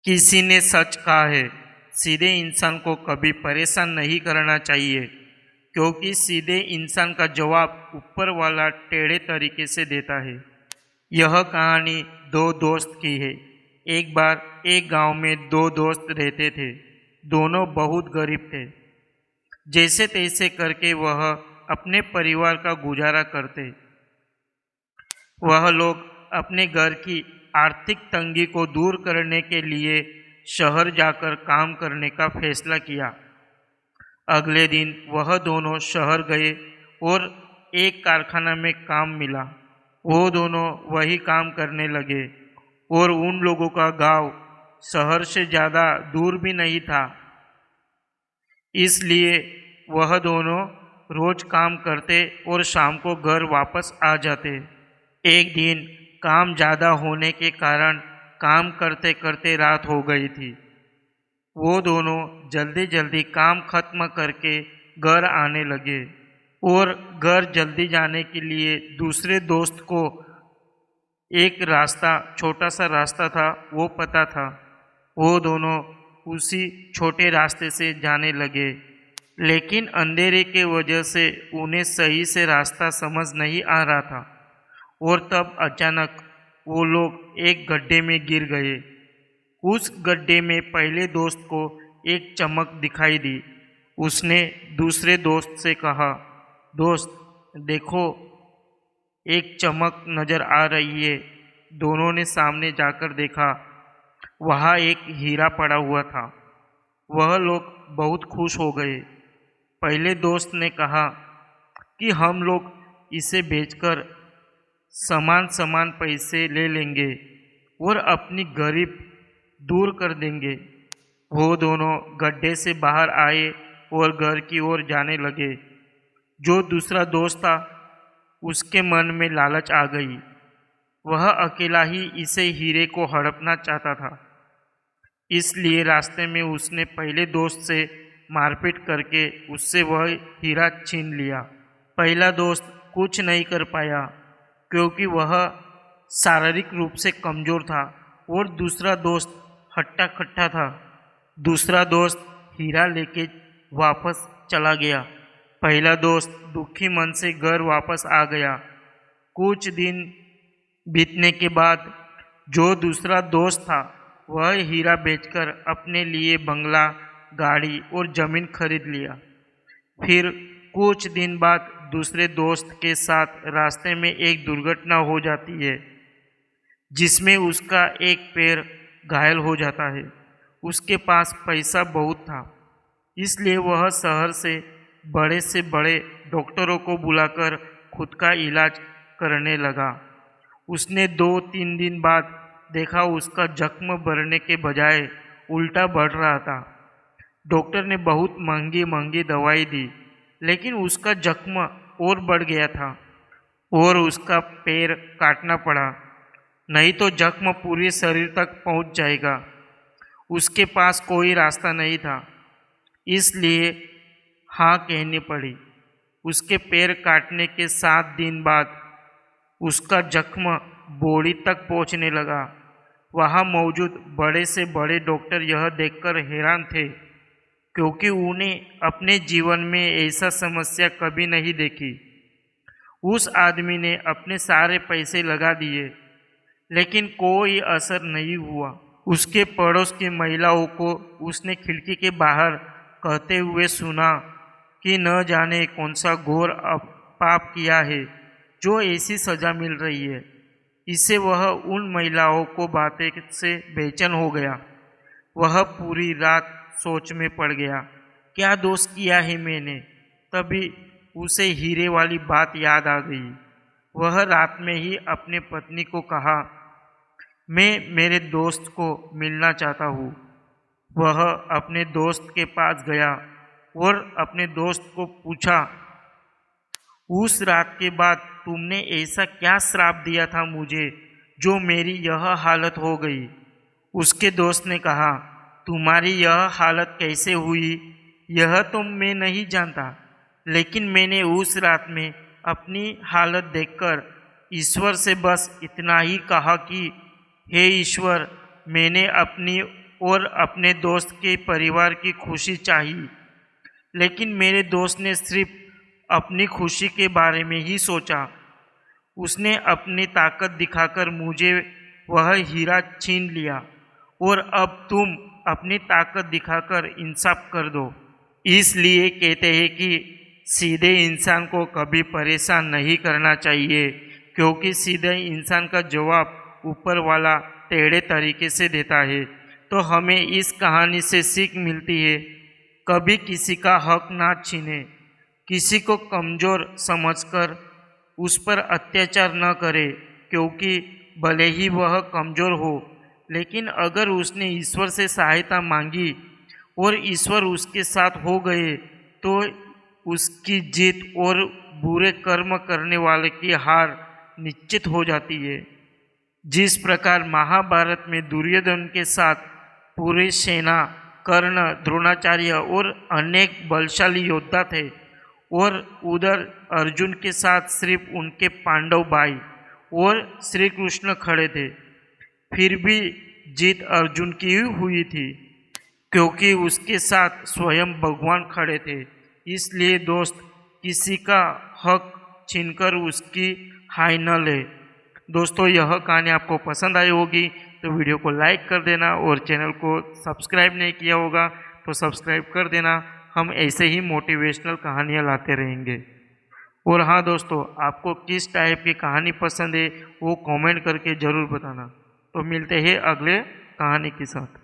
किसी ने सच कहा है, सीधे इंसान को कभी परेशान नहीं करना चाहिए, क्योंकि सीधे इंसान का जवाब ऊपर वाला टेढ़े तरीके से देता है। यह कहानी दो दोस्त की है। एक बार एक गांव में दो दोस्त रहते थे। दोनों बहुत गरीब थे। जैसे तैसे करके वह अपने परिवार का गुजारा करते। वह लोग अपने घर की आर्थिक तंगी को दूर करने के लिए शहर जाकर काम करने का फैसला किया। अगले दिन वह दोनों शहर गए और एक कारखाना में काम मिला। वो दोनों वही काम करने लगे और उन लोगों का गांव शहर से ज़्यादा दूर भी नहीं था। इसलिए वह दोनों रोज काम करते और शाम को घर वापस आ जाते। एक दिन काम ज़्यादा होने के कारण काम करते करते रात हो गई थी। वो दोनों जल्दी जल्दी काम खत्म करके घर आने लगे और घर जल्दी जाने के लिए दूसरे दोस्त को एक रास्ता, छोटा सा रास्ता था, वो पता था। वो दोनों उसी छोटे रास्ते से जाने लगे, लेकिन अंधेरे के वजह से उन्हें सही से रास्ता समझ नहीं आ रहा था। और तब अचानक वो लोग एक गड्ढे में गिर गए। उस गड्ढे में पहले दोस्त को एक चमक दिखाई दी। उसने दूसरे दोस्त से कहा, दोस्त देखो, एक चमक नजर आ रही है। दोनों ने सामने जाकर देखा। वहाँ एक हीरा पड़ा हुआ था। वह लोग बहुत खुश हो गए। पहले दोस्त ने कहा कि हम लोग इसे बेचकर समान समान पैसे ले लेंगे और अपनी गरीब दूर कर देंगे। वो दोनों गड्ढे से बाहर आए और घर की ओर जाने लगे। जो दूसरा दोस्त था, उसके मन में लालच आ गई। वह अकेला ही इसे हीरे को हड़पना चाहता था। इसलिए रास्ते में उसने पहले दोस्त से मारपीट करके उससे वह हीरा छीन लिया। पहला दोस्त कुछ नहीं कर पाया, क्योंकि वह शारीरिक रूप से कमज़ोर था और दूसरा दोस्त हट्टा कट्टा था। दूसरा दोस्त हीरा लेके वापस चला गया। पहला दोस्त दुखी मन से घर वापस आ गया। कुछ दिन बीतने के बाद जो दूसरा दोस्त था, वह हीरा बेचकर अपने लिए बंगला, गाड़ी और ज़मीन खरीद लिया। फिर कुछ दिन बाद दूसरे दोस्त के साथ रास्ते में एक दुर्घटना हो जाती है, जिसमें उसका एक पैर घायल हो जाता है। उसके पास पैसा बहुत था, इसलिए वह शहर से बड़े डॉक्टरों को बुलाकर खुद का इलाज करने लगा। उसने 2-3 दिन बाद देखा उसका जख्म भरने के बजाय उल्टा बढ़ रहा था। डॉक्टर ने बहुत महंगी महंगी दवाई दी, लेकिन उसका जख्म और बढ़ गया था और उसका पैर काटना पड़ा, नहीं तो जख्म पूरे शरीर तक पहुंच जाएगा। उसके पास कोई रास्ता नहीं था, इसलिए हाँ कहनी पड़ी। उसके पैर काटने के 7 दिन बाद उसका जख्म बॉडी तक पहुंचने लगा। वहाँ मौजूद बड़े से बड़े डॉक्टर यह देखकर हैरान थे, क्योंकि उन्हें अपने जीवन में ऐसा समस्या कभी नहीं देखी। उस आदमी ने अपने सारे पैसे लगा दिए, लेकिन कोई असर नहीं हुआ। उसके पड़ोस की महिलाओं को उसने खिड़की के बाहर कहते हुए सुना कि न जाने कौन सा घोर पाप किया है जो ऐसी सज़ा मिल रही है। इससे वह उन महिलाओं को बातें से बेचैन हो गया। वह पूरी रात सोच में पड़ गया, क्या दोष किया है मैंने। तभी उसे हीरे वाली बात याद आ गई। वह रात में ही अपने पत्नी को कहा, मैं मेरे दोस्त को मिलना चाहता हूँ। वह अपने दोस्त के पास गया और अपने दोस्त को पूछा, उस रात के बाद तुमने ऐसा क्या श्राप दिया था मुझे जो मेरी यह हालत हो गई। उसके दोस्त ने कहा, तुम्हारी यह हालत कैसे हुई यह तो मैं नहीं जानता, लेकिन मैंने उस रात में अपनी हालत देखकर ईश्वर से बस इतना ही कहा कि हे ईश्वर, मैंने अपनी और अपने दोस्त के परिवार की खुशी चाहिए, लेकिन मेरे दोस्त ने सिर्फ अपनी खुशी के बारे में ही सोचा। उसने अपनी ताकत दिखाकर मुझे वह हीरा छीन लिया और अब तुम अपनी ताकत दिखाकर इंसाफ कर दो। इसलिए कहते हैं कि सीधे इंसान को कभी परेशान नहीं करना चाहिए, क्योंकि सीधे इंसान का जवाब ऊपर वाला टेढ़े तरीके से देता है। तो हमें इस कहानी से सीख मिलती है, कभी किसी का हक ना छीने, किसी को कमज़ोर समझकर उस पर अत्याचार न करे, क्योंकि भले ही वह कमज़ोर हो, लेकिन अगर उसने ईश्वर से सहायता मांगी और ईश्वर उसके साथ हो गए तो उसकी जीत और बुरे कर्म करने वाले की हार निश्चित हो जाती है। जिस प्रकार महाभारत में दुर्योधन के साथ पूरी सेना, कर्ण, द्रोणाचार्य और अनेक बलशाली योद्धा थे, और उधर अर्जुन के साथ सिर्फ उनके पांडव भाई और श्री कृष्ण खड़े थे, फिर भी जीत अर्जुन की ही हुई थी, क्योंकि उसके साथ स्वयं भगवान खड़े थे। इसलिए दोस्त, किसी का हक छीनकर उसकी हाय न ले। दोस्तों, यह कहानी आपको पसंद आई होगी तो वीडियो को लाइक कर देना, और चैनल को सब्सक्राइब नहीं किया होगा तो सब्सक्राइब कर देना। हम ऐसे ही मोटिवेशनल कहानियाँ लाते रहेंगे। और हाँ दोस्तों, आपको किस टाइप की कहानी पसंद है वो कमेंट करके ज़रूर बताना। तो मिलते हैं अगले कहानी के साथ।